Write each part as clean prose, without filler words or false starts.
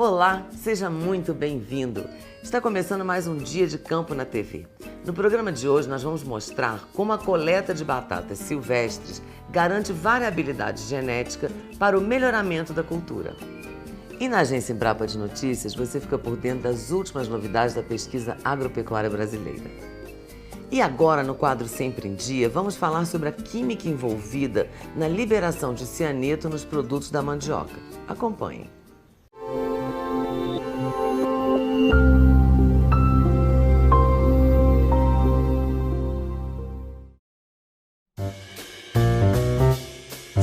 Olá, seja muito bem-vindo. Está começando mais um Dia de Campo na TV. No programa de hoje nós vamos mostrar como a coleta de batatas silvestres garante variabilidade genética para o melhoramento da cultura. E na Agência Embrapa de Notícias você fica por dentro das últimas novidades da pesquisa agropecuária brasileira. E agora, no quadro Sempre em Dia, vamos falar sobre a química envolvida na liberação de cianeto nos produtos da mandioca. Acompanhem.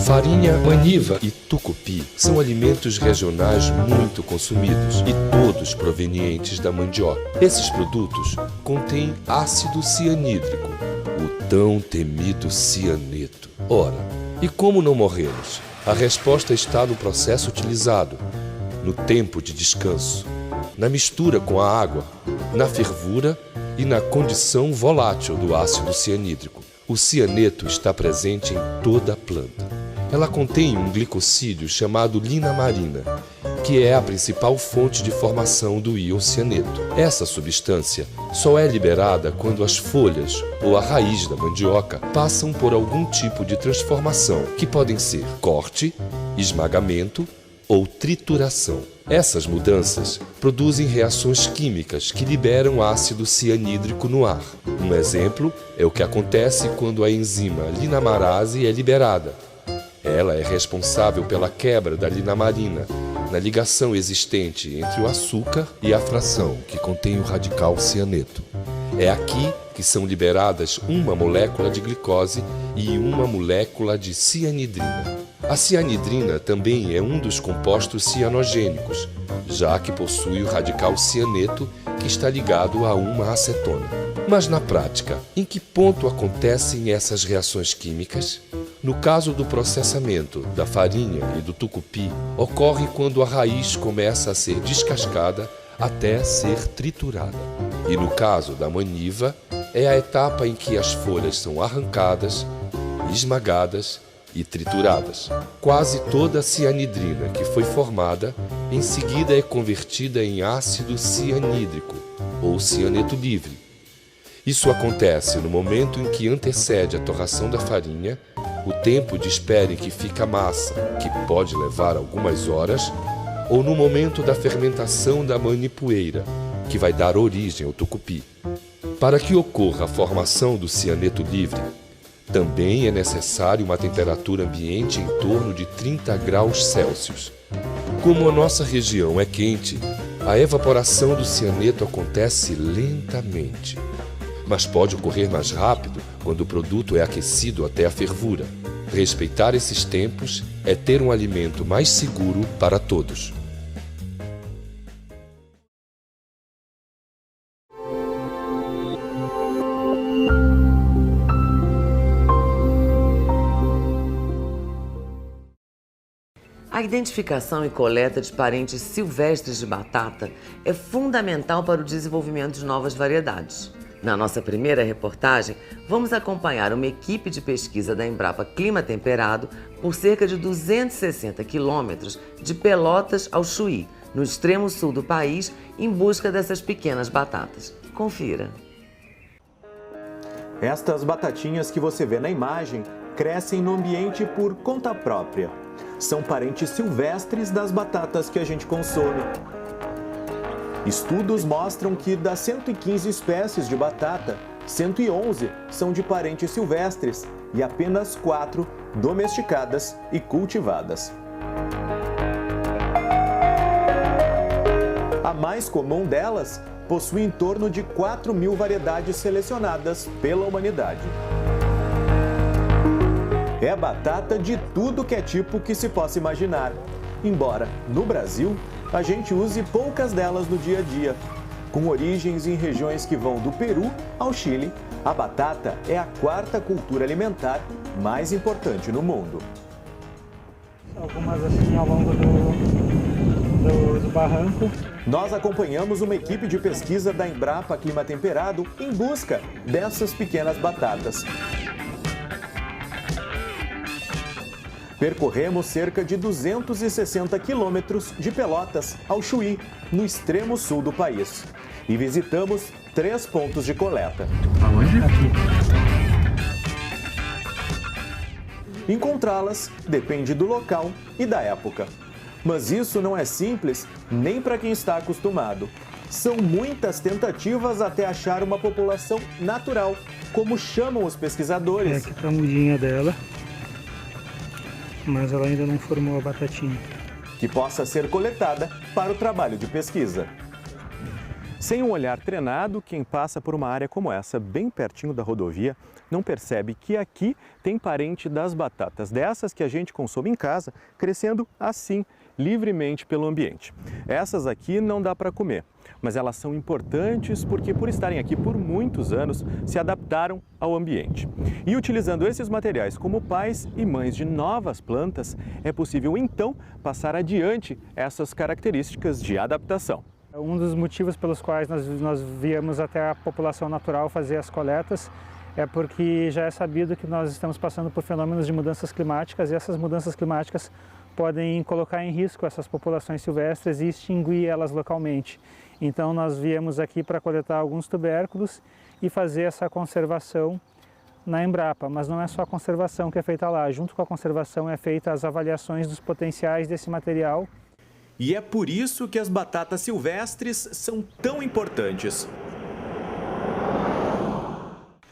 Farinha, maniva e tucupi são alimentos regionais muito consumidos e todos provenientes da mandioca. Esses produtos contêm ácido cianídrico, o tão temido cianeto. Ora, e como não morremos? A resposta está no processo utilizado, no tempo de descanso, na mistura com a água, na fervura e na condição volátil do ácido cianídrico. O cianeto está presente em toda a planta. Ela contém um glicosídeo chamado linamarina, que é a principal fonte de formação do íon cianeto. Essa substância só é liberada quando as folhas ou a raiz da mandioca passam por algum tipo de transformação, que podem ser corte, esmagamento ou trituração. Essas mudanças produzem reações químicas que liberam ácido cianídrico no ar. Um exemplo é o que acontece quando a enzima linamarase é liberada. Ela é responsável pela quebra da linamarina, na ligação existente entre o açúcar e a fração que contém o radical cianeto. É aqui que são liberadas uma molécula de glicose e uma molécula de cianidrina. A cianidrina também é um dos compostos cianogênicos, já que possui o radical cianeto que está ligado a uma acetona. Mas na prática, em que ponto acontecem essas reações químicas? No caso do processamento da farinha e do tucupi, ocorre quando a raiz começa a ser descascada até ser triturada. E no caso da maniva, é a etapa em que as folhas são arrancadas, esmagadas e trituradas. Quase toda a cianidrina que foi formada, em seguida é convertida em ácido cianídrico, ou cianeto livre. Isso acontece no momento em que antecede a torração da farinha, o tempo de espera em que fica a massa, que pode levar algumas horas, ou no momento da fermentação da manipoeira, que vai dar origem ao tucupi. Para que ocorra a formação do cianeto livre, também é necessário uma temperatura ambiente em torno de 30 graus Celsius. Como a nossa região é quente, a evaporação do cianeto acontece lentamente, mas pode ocorrer mais rápido quando o produto é aquecido até a fervura. Respeitar esses tempos é ter um alimento mais seguro para todos. A identificação e coleta de parentes silvestres de batata é fundamental para o desenvolvimento de novas variedades. Na nossa primeira reportagem, vamos acompanhar uma equipe de pesquisa da Embrapa Clima Temperado por cerca de 260 quilômetros de Pelotas ao Chuí, no extremo sul do país, em busca dessas pequenas batatas. Confira. Estas batatinhas que você vê na imagem crescem no ambiente por conta própria. São parentes silvestres das batatas que a gente consome. Estudos mostram que das 115 espécies de batata, 111 são de parentes silvestres e apenas 4 domesticadas e cultivadas. A mais comum delas possui em torno de 4.000 variedades selecionadas pela humanidade. É batata de tudo que é tipo que se possa imaginar, embora no Brasil a gente use poucas delas no dia a dia. Com origens em regiões que vão do Peru ao Chile, a batata é a quarta cultura alimentar mais importante no mundo. Algumas assim ao longo do barranco. Nós acompanhamos uma equipe de pesquisa da Embrapa Clima Temperado em busca dessas pequenas batatas. Percorremos cerca de 260 quilômetros de Pelotas ao Chuí, no extremo sul do país. E visitamos 3 pontos de coleta. Aonde? Aqui. Encontrá-las depende do local e da época. Mas isso não é simples nem para quem está acostumado. São muitas tentativas até achar uma população natural, como chamam os pesquisadores. Aqui está a mudinha dela, mas ela ainda não formou a batatinha. Que possa ser coletada para o trabalho de pesquisa. Sem um olhar treinado, quem passa por uma área como essa, bem pertinho da rodovia, não percebe que aqui tem parente das batatas, dessas que a gente consome em casa, crescendo assim, livremente pelo ambiente. Essas aqui não dá para comer, mas elas são importantes porque, por estarem aqui por muitos anos, se adaptaram ao ambiente. E utilizando esses materiais como pais e mães de novas plantas, é possível então passar adiante essas características de adaptação. Um dos motivos pelos quais nós viemos até a população natural fazer as coletas é porque já é sabido que nós estamos passando por fenômenos de mudanças climáticas e essas mudanças climáticas podem colocar em risco essas populações silvestres e extinguir elas localmente. Então nós viemos aqui para coletar alguns tubérculos e fazer essa conservação na Embrapa, mas não é só a conservação que é feita lá, junto com a conservação é feita as avaliações dos potenciais desse material. E é por isso que as batatas silvestres são tão importantes.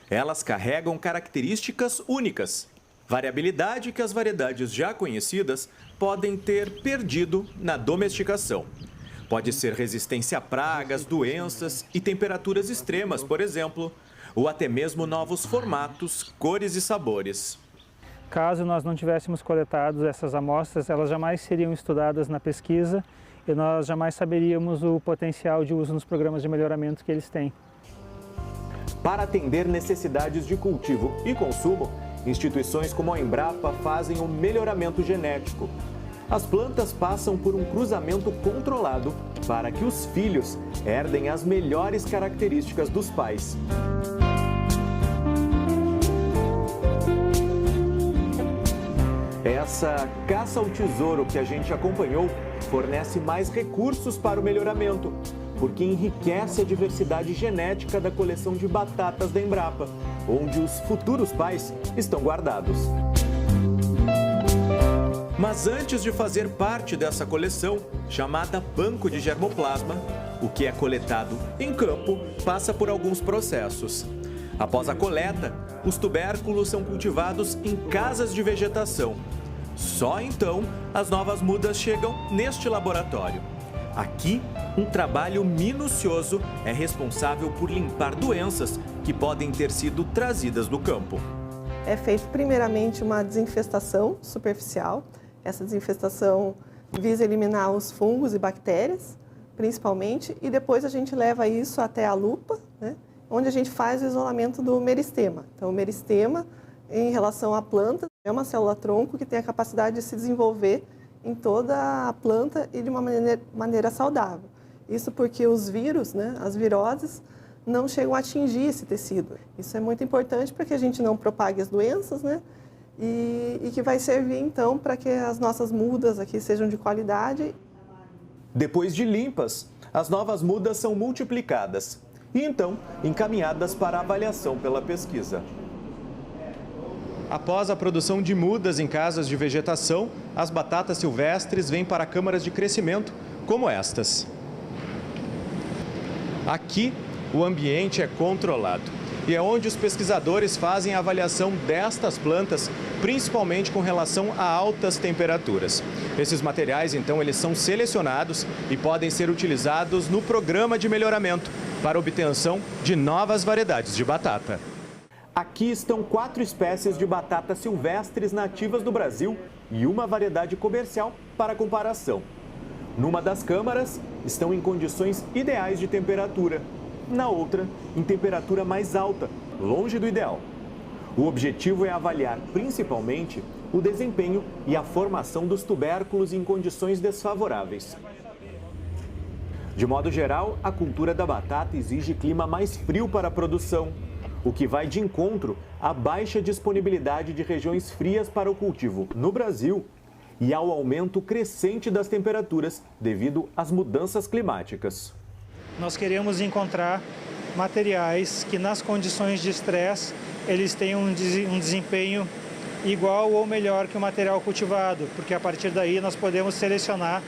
Elas carregam características únicas, variabilidade que as variedades já conhecidas podem ter perdido na domesticação. Pode ser resistência a pragas, doenças e temperaturas extremas, por exemplo, ou até mesmo novos formatos, cores e sabores. Caso nós não tivéssemos coletado essas amostras, elas jamais seriam estudadas na pesquisa e nós jamais saberíamos o potencial de uso nos programas de melhoramento que eles têm. Para atender necessidades de cultivo e consumo, instituições como a Embrapa fazem o melhoramento genético. As plantas passam por um cruzamento controlado para que os filhos herdem as melhores características dos pais. Essa caça ao tesouro que a gente acompanhou fornece mais recursos para o melhoramento, porque enriquece a diversidade genética da coleção de batatas da Embrapa, onde os futuros pais estão guardados. Mas antes de fazer parte dessa coleção, chamada Banco de Germoplasma, o que é coletado em campo passa por alguns processos. Após a coleta, os tubérculos são cultivados em casas de vegetação. Só então as novas mudas chegam neste laboratório. Aqui, um trabalho minucioso é responsável por limpar doenças que podem ter sido trazidas do campo. É feito primeiramente uma desinfestação superficial. Essa desinfestação visa eliminar os fungos e bactérias, principalmente, e depois a gente leva isso até a lupa, né, onde a gente faz o isolamento do meristema. Então, o meristema, em relação à planta, é uma célula-tronco que tem a capacidade de se desenvolver em toda a planta e de uma maneira saudável. Isso porque os vírus, né, as viroses, não chegam a atingir esse tecido. Isso é muito importante para que a gente não propague as doenças, né, e que vai servir, então, para que as nossas mudas aqui sejam de qualidade. Depois de limpas, as novas mudas são multiplicadas e, então, encaminhadas para avaliação pela pesquisa. Após a produção de mudas em casas de vegetação, as batatas silvestres vêm para câmaras de crescimento, como estas. Aqui, o ambiente é controlado e é onde os pesquisadores fazem a avaliação destas plantas, principalmente com relação a altas temperaturas. Esses materiais, então, eles são selecionados e podem ser utilizados no programa de melhoramento para obtenção de novas variedades de batata. Aqui estão 4 espécies de batatas silvestres nativas do Brasil e uma variedade comercial para comparação. Numa das câmaras, estão em condições ideais de temperatura. Na outra, em temperatura mais alta, longe do ideal. O objetivo é avaliar, principalmente, o desempenho e a formação dos tubérculos em condições desfavoráveis. De modo geral, a cultura da batata exige clima mais frio para a produção. o que vai de encontro à baixa disponibilidade de regiões frias para o cultivo no Brasil e ao aumento crescente das temperaturas devido às mudanças climáticas. Nós queremos encontrar materiais que nas condições de estresse eles tenham um desempenho igual ou melhor que o material cultivado, porque a partir daí nós podemos selecionar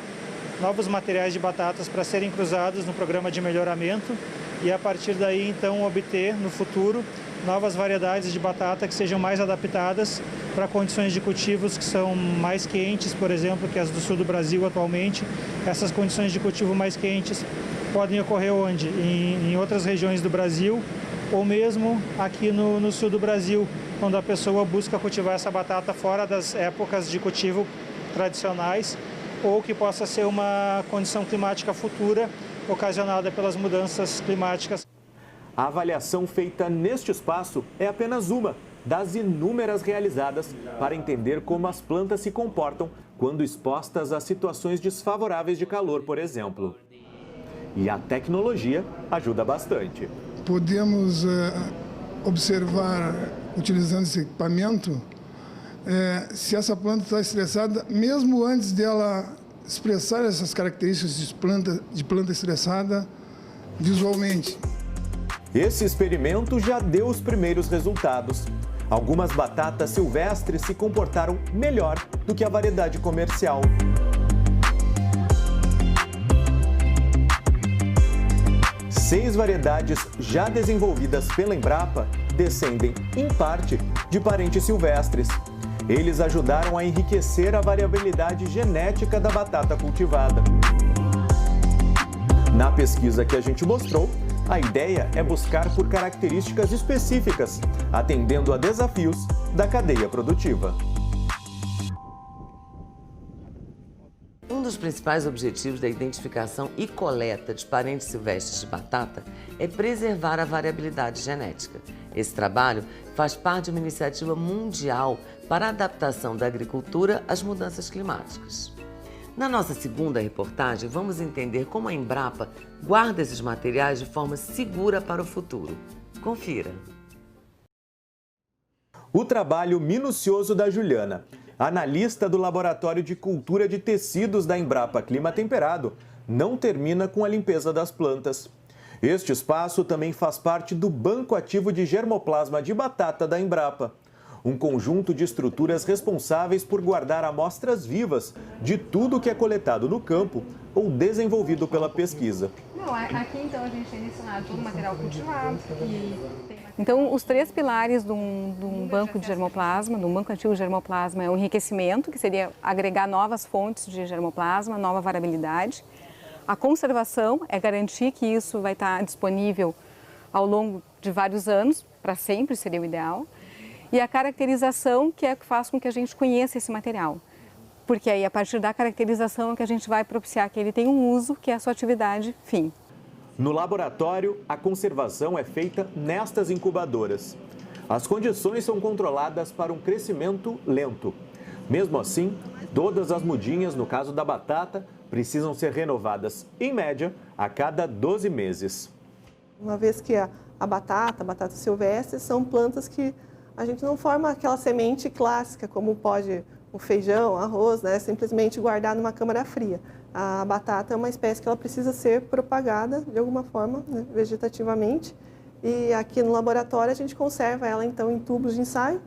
novos materiais de batatas para serem cruzados no programa de melhoramento e a partir daí então obter no futuro novas variedades de batata que sejam mais adaptadas para condições de cultivos que são mais quentes, por exemplo, que as do sul do Brasil atualmente. Essas condições de cultivo mais quentes podem ocorrer onde? Em outras regiões do Brasil ou mesmo aqui no sul do Brasil, quando a pessoa busca cultivar essa batata fora das épocas de cultivo tradicionais ou que possa ser uma condição climática futura ocasionada pelas mudanças climáticas. A avaliação feita neste espaço é apenas uma das inúmeras realizadas para entender como as plantas se comportam quando expostas a situações desfavoráveis de calor, por exemplo. E a tecnologia ajuda bastante. Podemos observar, utilizando esse equipamento, se essa planta está estressada, mesmo antes dela expressar essas características de planta estressada visualmente. Esse experimento já deu os primeiros resultados. Algumas batatas silvestres se comportaram melhor do que a variedade comercial. Seis variedades já desenvolvidas pela Embrapa descendem, em parte, de parentes silvestres. Eles ajudaram a enriquecer a variabilidade genética da batata cultivada. Na pesquisa que a gente mostrou, a ideia é buscar por características específicas, atendendo a desafios da cadeia produtiva. Um dos principais objetivos da identificação e coleta de parentes silvestres de batata é preservar a variabilidade genética. Esse trabalho faz parte de uma iniciativa mundial para a adaptação da agricultura às mudanças climáticas. Na nossa segunda reportagem, vamos entender como a Embrapa guarda esses materiais de forma segura para o futuro. Confira. O trabalho minucioso da Juliana, analista do Laboratório de Cultura de Tecidos da Embrapa Clima Temperado, não termina com a limpeza das plantas. Este espaço também faz parte do Banco Ativo de Germoplasma de Batata da Embrapa, um conjunto de estruturas responsáveis por guardar amostras vivas de tudo que é coletado no campo ou desenvolvido pela pesquisa. Aqui então a gente tem ensinado todo o material cultivado. Então os três pilares de um banco de germoplasma, de um banco ativo de germoplasma, é o enriquecimento, que seria agregar novas fontes de germoplasma, nova variabilidade. A conservação é garantir que isso vai estar disponível ao longo de vários anos, para sempre seria o ideal. E a caracterização, que é o que faz com que a gente conheça esse material. Porque aí, a partir da caracterização, é que a gente vai propiciar que ele tenha um uso, que é a sua atividade fim. No laboratório, a conservação é feita nestas incubadoras. As condições são controladas para um crescimento lento. Mesmo assim, todas as mudinhas, no caso da batata, precisam ser renovadas, em média, a cada 12 meses. Uma vez que a batata silvestre, são plantas que a gente não forma aquela semente clássica, como pode o feijão, arroz, né? Simplesmente guardar numa câmara fria. A batata é uma espécie que ela precisa ser propagada de alguma forma, né? Vegetativamente. E aqui no laboratório a gente conserva ela então em tubos de ensaio.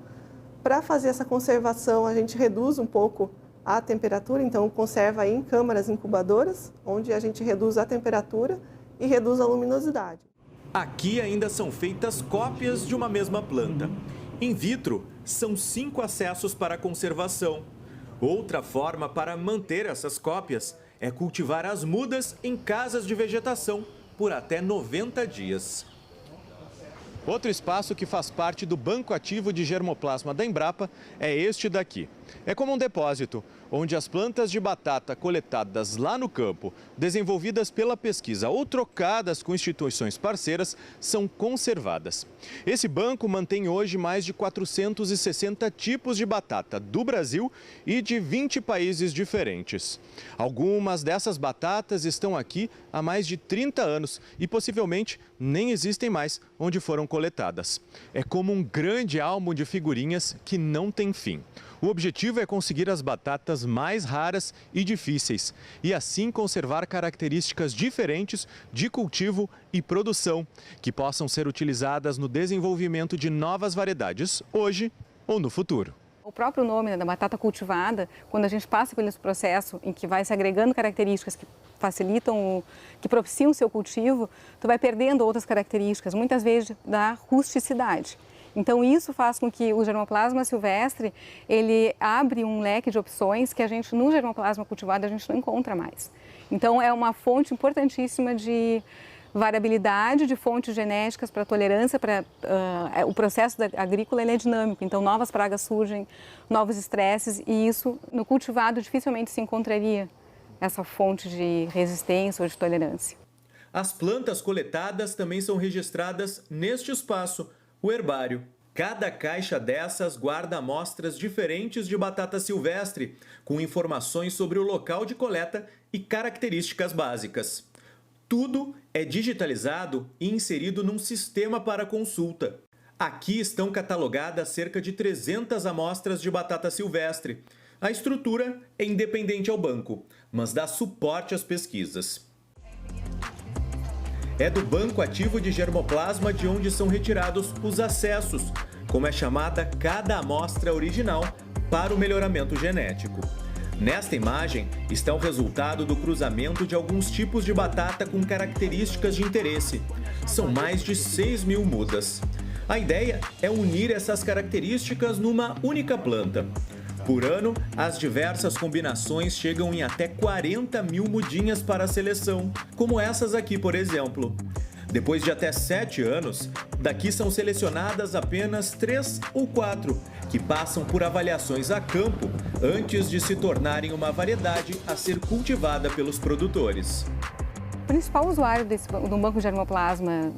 Para fazer essa conservação a gente reduz um pouco a temperatura, então conserva em câmaras incubadoras, onde a gente reduz a temperatura e reduz a luminosidade. Aqui ainda são feitas cópias de uma mesma planta. In vitro, são 5 acessos para a conservação. Outra forma para manter essas cópias é cultivar as mudas em casas de vegetação por até 90 dias. Outro espaço que faz parte do Banco Ativo de Germoplasma da Embrapa é este daqui. É como um depósito, onde as plantas de batata coletadas lá no campo, desenvolvidas pela pesquisa ou trocadas com instituições parceiras, são conservadas. Esse banco mantém hoje mais de 460 tipos de batata do Brasil e de 20 países diferentes. Algumas dessas batatas estão aqui há mais de 30 anos e possivelmente nem existem mais onde foram coletadas. É como um grande álbum de figurinhas que não tem fim. O objetivo é conseguir as batatas mais raras e difíceis e assim conservar características diferentes de cultivo e produção, que possam ser utilizadas no desenvolvimento de novas variedades hoje ou no futuro. O próprio nome da batata cultivada, quando a gente passa por esse processo em que vai se agregando características que facilitam, que propiciam o seu cultivo, tu vai perdendo outras características, muitas vezes da rusticidade. Então isso faz com que o germoplasma silvestre, ele abre um leque de opções que a gente, no germoplasma cultivado, a gente não encontra mais. Então é uma fonte importantíssima de variabilidade, de fontes genéticas para tolerância, o processo agrícola ele é dinâmico, então novas pragas surgem, novos estresses e isso no cultivado dificilmente se encontraria essa fonte de resistência ou de tolerância. As plantas coletadas também são registradas neste espaço, o herbário. Cada caixa dessas guarda amostras diferentes de batata silvestre, com informações sobre o local de coleta e características básicas. Tudo é digitalizado e inserido num sistema para consulta. Aqui estão catalogadas cerca de 300 amostras de batata silvestre. A estrutura é independente ao banco, mas dá suporte às pesquisas. É do banco ativo de germoplasma de onde são retirados os acessos, como é chamada cada amostra original, para o melhoramento genético. Nesta imagem está o resultado do cruzamento de alguns tipos de batata com características de interesse. São mais de 6.000 mudas. A ideia é unir essas características numa única planta. Por ano, as diversas combinações chegam em até 40.000 mudinhas para a seleção, como essas aqui, por exemplo. Depois de até 7 anos, daqui são selecionadas apenas 3 ou 4, que passam por avaliações a campo antes de se tornarem uma variedade a ser cultivada pelos produtores. O principal usuário do banco de germoplasma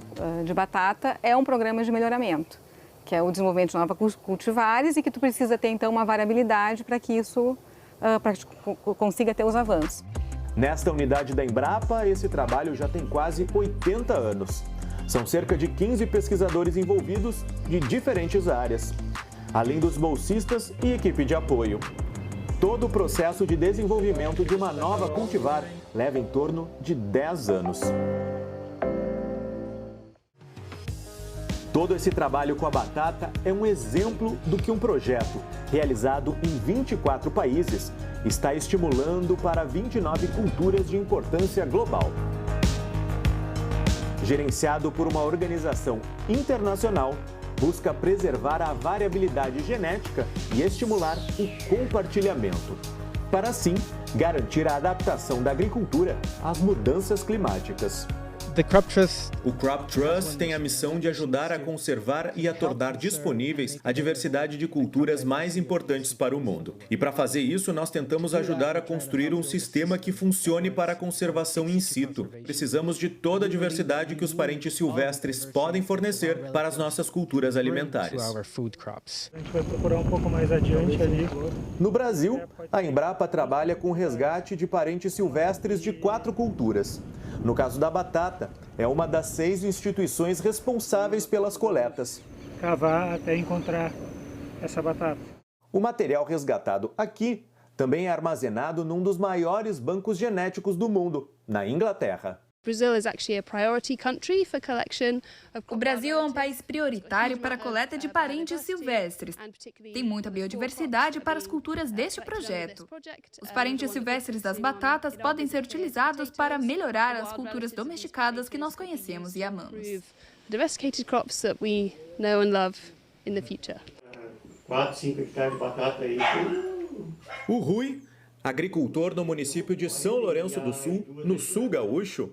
de batata é um programa de melhoramento, que é o desenvolvimento de novas cultivares e que tu precisa ter então uma variabilidade para que isso consiga ter os avanços. Nesta unidade da Embrapa, esse trabalho já tem quase 80 anos. São cerca de 15 pesquisadores envolvidos de diferentes áreas, além dos bolsistas e equipe de apoio. Todo o processo de desenvolvimento de uma nova cultivar leva em torno de 10 anos. Todo esse trabalho com a batata é um exemplo do que um projeto, realizado em 24 países, está estimulando para 29 culturas de importância global. Gerenciado por uma organização internacional, busca preservar a variabilidade genética e estimular o compartilhamento, para assim garantir a adaptação da agricultura às mudanças climáticas. O Crop Trust tem a missão de ajudar a conservar e a tornar disponíveis a diversidade de culturas mais importantes para o mundo. E para fazer isso, nós tentamos ajudar a construir um sistema que funcione para a conservação in situ. Precisamos de toda a diversidade que os parentes silvestres podem fornecer para as nossas culturas alimentares. A gente vai procurar um pouco mais adiante ali. No Brasil, a Embrapa trabalha com o resgate de parentes silvestres de 4 culturas. No caso da batata, é uma das 6 instituições responsáveis pelas coletas. Cavar até encontrar essa batata. O material resgatado aqui também é armazenado num dos maiores bancos genéticos do mundo, na Inglaterra. O Brasil é um país prioritário para a coleta de parentes silvestres. Tem muita biodiversidade para as culturas deste projeto. Os parentes silvestres das batatas podem ser utilizados para melhorar as culturas domesticadas que nós conhecemos e amamos. 4, 5 hectares de batata aí. O Rui, agricultor no município de São Lourenço do Sul, no sul gaúcho,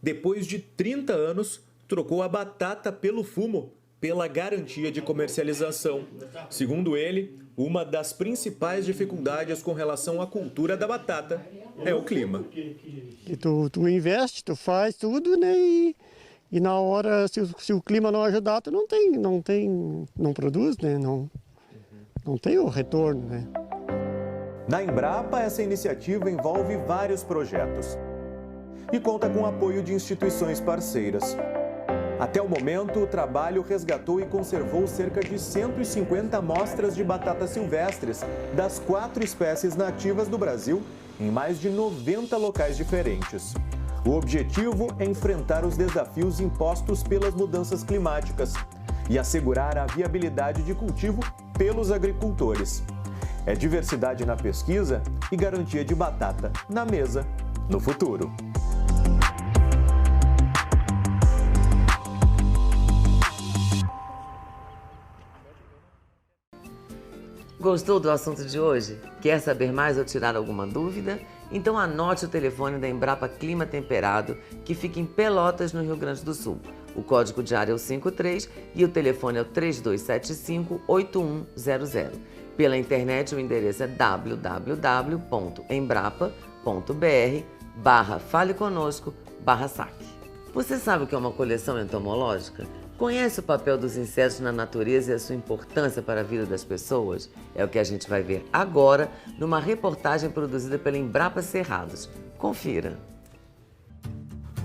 depois de 30 anos, trocou a batata pelo fumo, pela garantia de comercialização. Segundo ele, Uma das principais dificuldades com relação à cultura da batata é o clima. Que tu investe, tu faz tudo, né? E na hora, se o clima não ajudar, tu não produz, né? Não tem o retorno, né? Na Embrapa, essa iniciativa envolve vários projetos e conta com o apoio de instituições parceiras. Até o momento, o trabalho resgatou e conservou cerca de 150 amostras de batatas silvestres das 4 espécies nativas do Brasil em mais de 90 locais diferentes. O objetivo é enfrentar os desafios impostos pelas mudanças climáticas e assegurar a viabilidade de cultivo pelos agricultores. É diversidade na pesquisa e garantia de batata na mesa no futuro. Gostou do assunto de hoje? Quer saber mais ou tirar alguma dúvida? Então anote o telefone da Embrapa Clima Temperado, que fica em Pelotas, no Rio Grande do Sul. O código de área é o 53 e o telefone é o 3275-8100. Pela internet, o endereço é www.embrapa.br/faleconosco/saque. Você sabe o que é uma coleção entomológica? Conhece o papel dos insetos na natureza e a sua importância para a vida das pessoas? É o que a gente vai ver agora numa reportagem produzida pela Embrapa Cerrados. Confira.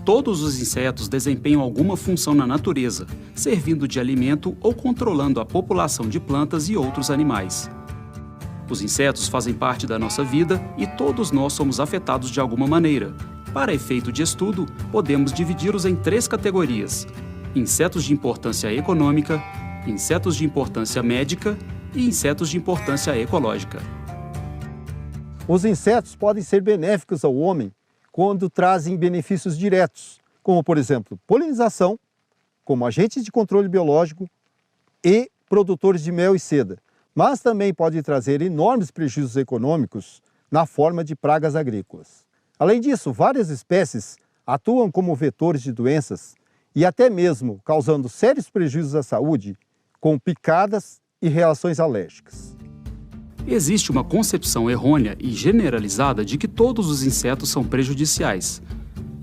Todos os insetos desempenham alguma função na natureza, servindo de alimento ou controlando a população de plantas e outros animais. Os insetos fazem parte da nossa vida e todos nós somos afetados de alguma maneira. Para efeito de estudo, podemos dividi-los em 3 categorias: insetos de importância econômica, insetos de importância médica e insetos de importância ecológica. Os insetos podem ser benéficos ao homem quando trazem benefícios diretos, como, por exemplo, polinização, como agentes de controle biológico e produtores de mel e seda, mas também pode trazer enormes prejuízos econômicos na forma de pragas agrícolas. Além disso, várias espécies atuam como vetores de doenças e até mesmo causando sérios prejuízos à saúde, com picadas e reações alérgicas. Existe uma concepção errônea e generalizada de que todos os insetos são prejudiciais.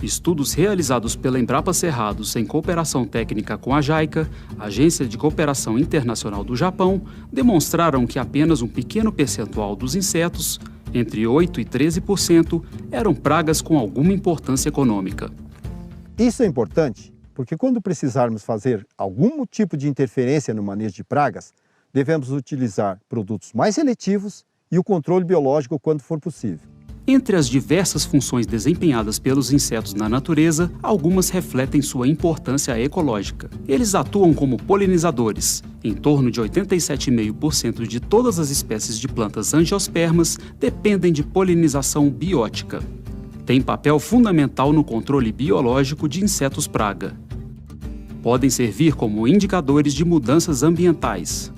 Estudos realizados pela Embrapa Cerrados em cooperação técnica com a JICA, Agência de Cooperação Internacional do Japão, demonstraram que apenas um pequeno percentual dos insetos, entre 8% e 13%, eram pragas com alguma importância econômica. Isso é importante porque quando precisarmos fazer algum tipo de interferência no manejo de pragas, devemos utilizar produtos mais seletivos e o controle biológico quando for possível. Entre as diversas funções desempenhadas pelos insetos na natureza, algumas refletem sua importância ecológica. Eles atuam como polinizadores. Em torno de 87,5% de todas as espécies de plantas angiospermas dependem de polinização biótica. Tem papel fundamental no controle biológico de insetos praga. Podem servir como indicadores de mudanças ambientais.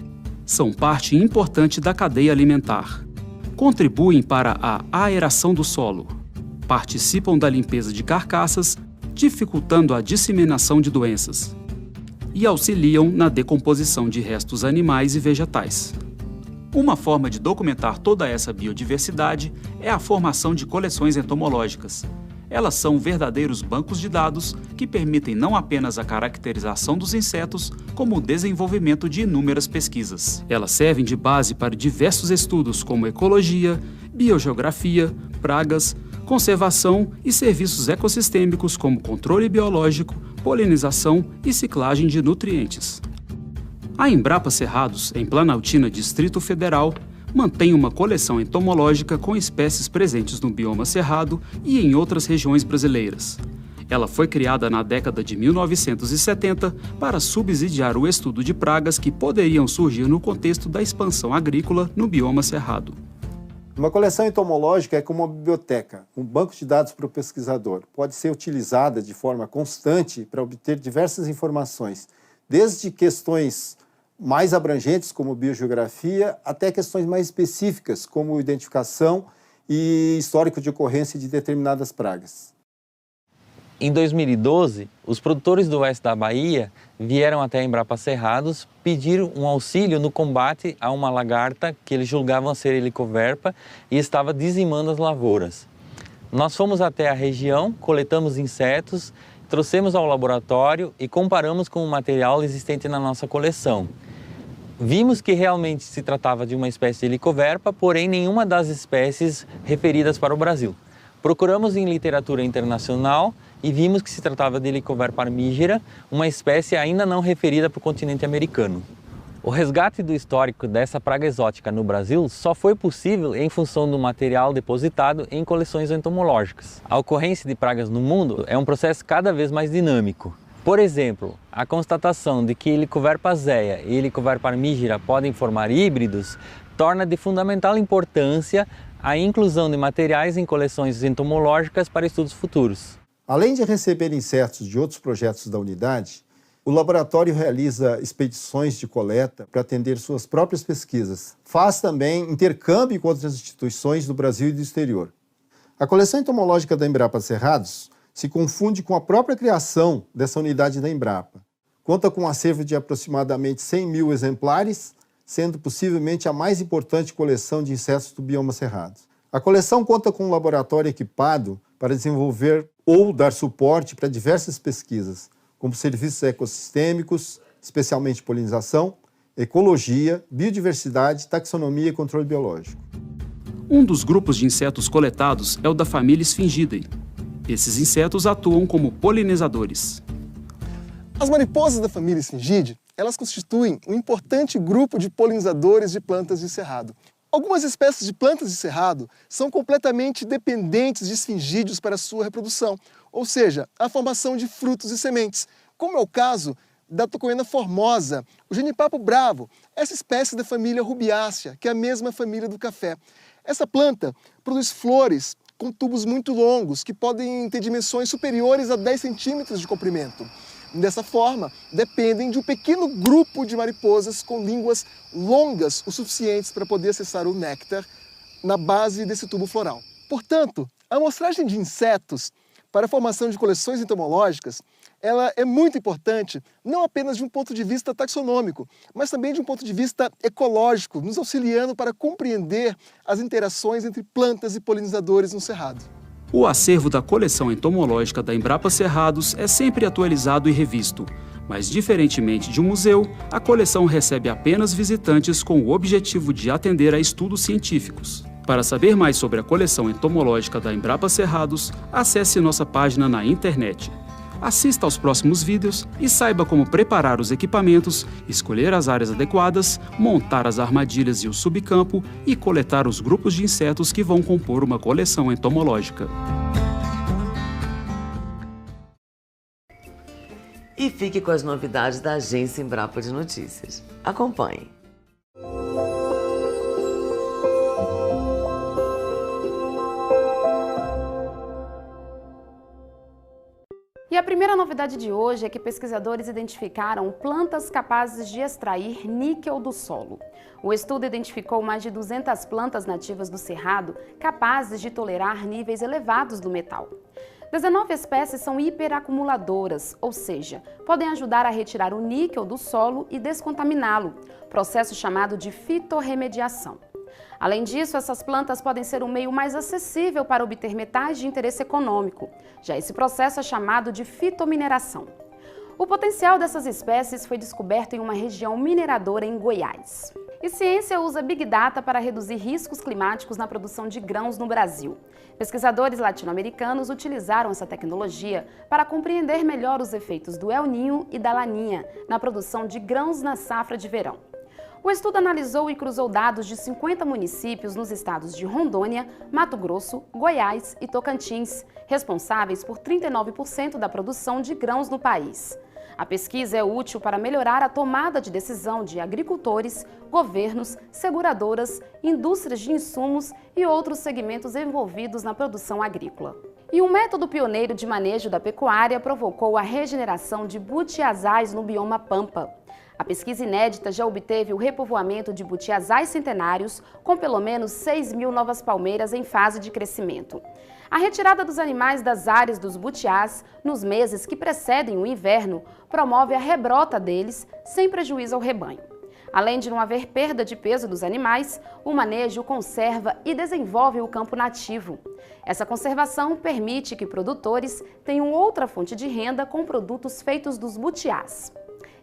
São parte importante da cadeia alimentar. Contribuem para a aeração do solo. Participam da limpeza de carcaças, dificultando a disseminação de doenças. E auxiliam na decomposição de restos animais e vegetais. Uma forma de documentar toda essa biodiversidade é a formação de coleções entomológicas. Elas são verdadeiros bancos de dados que permitem não apenas a caracterização dos insetos, como o desenvolvimento de inúmeras pesquisas. Elas servem de base para diversos estudos como ecologia, biogeografia, pragas, conservação e serviços ecossistêmicos como controle biológico, polinização e ciclagem de nutrientes. A Embrapa Cerrados, em Planaltina, Distrito Federal, mantém uma coleção entomológica com espécies presentes no bioma cerrado e em outras regiões brasileiras. Ela foi criada na década de 1970 para subsidiar o estudo de pragas que poderiam surgir no contexto da expansão agrícola no bioma cerrado. Uma coleção entomológica é como uma biblioteca, um banco de dados para o pesquisador. Pode ser utilizada de forma constante para obter diversas informações, desde questões mais abrangentes, como biogeografia, até questões mais específicas, como identificação e histórico de ocorrência de determinadas pragas. Em 2012, os produtores do oeste da Bahia vieram até a Embrapa Cerrados pedir um auxílio no combate a uma lagarta que eles julgavam ser helicoverpa e estava dizimando as lavouras. Nós fomos até a região, coletamos insetos, trouxemos ao laboratório e comparamos com o material existente na nossa coleção. Vimos que realmente se tratava de uma espécie de helicoverpa, porém nenhuma das espécies referidas para o Brasil. Procuramos em literatura internacional e vimos que se tratava de Helicoverpa armígera, uma espécie ainda não referida para o continente americano. O resgate do histórico dessa praga exótica no Brasil só foi possível em função do material depositado em coleções entomológicas. A ocorrência de pragas no mundo é um processo cada vez mais dinâmico. Por exemplo, a constatação de que Helicoverpa azéa e Helicoverpa armígera podem formar híbridos torna de fundamental importância a inclusão de materiais em coleções entomológicas para estudos futuros. Além de receber insetos de outros projetos da unidade, o laboratório realiza expedições de coleta para atender suas próprias pesquisas. Faz também intercâmbio com outras instituições do Brasil e do exterior. A coleção entomológica da Embrapa Cerrados se confunde com a própria criação dessa unidade da Embrapa. Conta com um acervo de aproximadamente 100 mil exemplares, sendo possivelmente a mais importante coleção de insetos do bioma Cerrado. A coleção conta com um laboratório equipado para desenvolver ou dar suporte para diversas pesquisas, como serviços ecossistêmicos, especialmente polinização, ecologia, biodiversidade, taxonomia e controle biológico. Um dos grupos de insetos coletados é o da família Sphingidae. Esses insetos atuam como polinizadores. As mariposas da família Sphingidae, elas constituem um importante grupo de polinizadores de plantas de cerrado. Algumas espécies de plantas de cerrado são completamente dependentes de esfingídeos para sua reprodução, ou seja, a formação de frutos e sementes, como é o caso da Tocoena formosa, o genipapo bravo, essa espécie da família Rubiácea, que é a mesma família do café. Essa planta produz flores com tubos muito longos, que podem ter dimensões superiores a 10 centímetros de comprimento. Dessa forma, dependem de um pequeno grupo de mariposas com línguas longas o suficientes para poder acessar o néctar na base desse tubo floral. Portanto, a amostragem de insetos para a formação de coleções entomológicas, ela é muito importante, não apenas de um ponto de vista taxonômico, mas também de um ponto de vista ecológico, nos auxiliando para compreender as interações entre plantas e polinizadores no cerrado. O acervo da coleção entomológica da Embrapa Cerrados é sempre atualizado e revisto, mas diferentemente de um museu, a coleção recebe apenas visitantes com o objetivo de atender a estudos científicos. Para saber mais sobre a coleção entomológica da Embrapa Cerrados, acesse nossa página na internet. Assista aos próximos vídeos e saiba como preparar os equipamentos, escolher as áreas adequadas, montar as armadilhas e o subcampo e coletar os grupos de insetos que vão compor uma coleção entomológica. E fique com as novidades da Agência Embrapa de Notícias. Acompanhe. E a primeira novidade de hoje é que pesquisadores identificaram plantas capazes de extrair níquel do solo. O estudo identificou mais de 200 plantas nativas do Cerrado capazes de tolerar níveis elevados do metal. 19 espécies são hiperacumuladoras, ou seja, podem ajudar a retirar o níquel do solo e descontaminá-lo, processo chamado de fitorremediação. Além disso, essas plantas podem ser um meio mais acessível para obter metais de interesse econômico. Já esse processo é chamado de fitomineração. O potencial dessas espécies foi descoberto em uma região mineradora em Goiás. E ciência usa Big Data para reduzir riscos climáticos na produção de grãos no Brasil. Pesquisadores latino-americanos utilizaram essa tecnologia para compreender melhor os efeitos do El Niño e da Laninha na produção de grãos na safra de verão. O estudo analisou e cruzou dados de 50 municípios nos estados de Rondônia, Mato Grosso, Goiás e Tocantins, responsáveis por 39% da produção de grãos no país. A pesquisa é útil para melhorar a tomada de decisão de agricultores, governos, seguradoras, indústrias de insumos e outros segmentos envolvidos na produção agrícola. E um método pioneiro de manejo da pecuária provocou a regeneração de butiazais no bioma Pampa. A pesquisa inédita já obteve o repovoamento de butiazais centenários com pelo menos 6.000 novas palmeiras em fase de crescimento. A retirada dos animais das áreas dos butiás nos meses que precedem o inverno promove a rebrota deles sem prejuízo ao rebanho. Além de não haver perda de peso dos animais, o manejo conserva e desenvolve o campo nativo. Essa conservação permite que produtores tenham outra fonte de renda com produtos feitos dos butiás.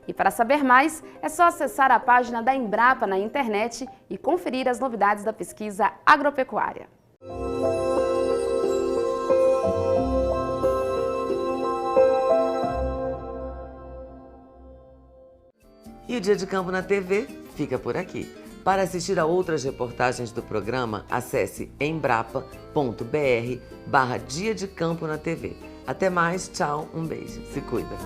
E para saber mais, é só acessar a página da Embrapa na internet e conferir as novidades da pesquisa agropecuária. E o Dia de Campo na TV fica por aqui. Para assistir a outras reportagens do programa, acesse embrapa.br/Dia de Campo na TV. Até mais, tchau, um beijo, se cuida.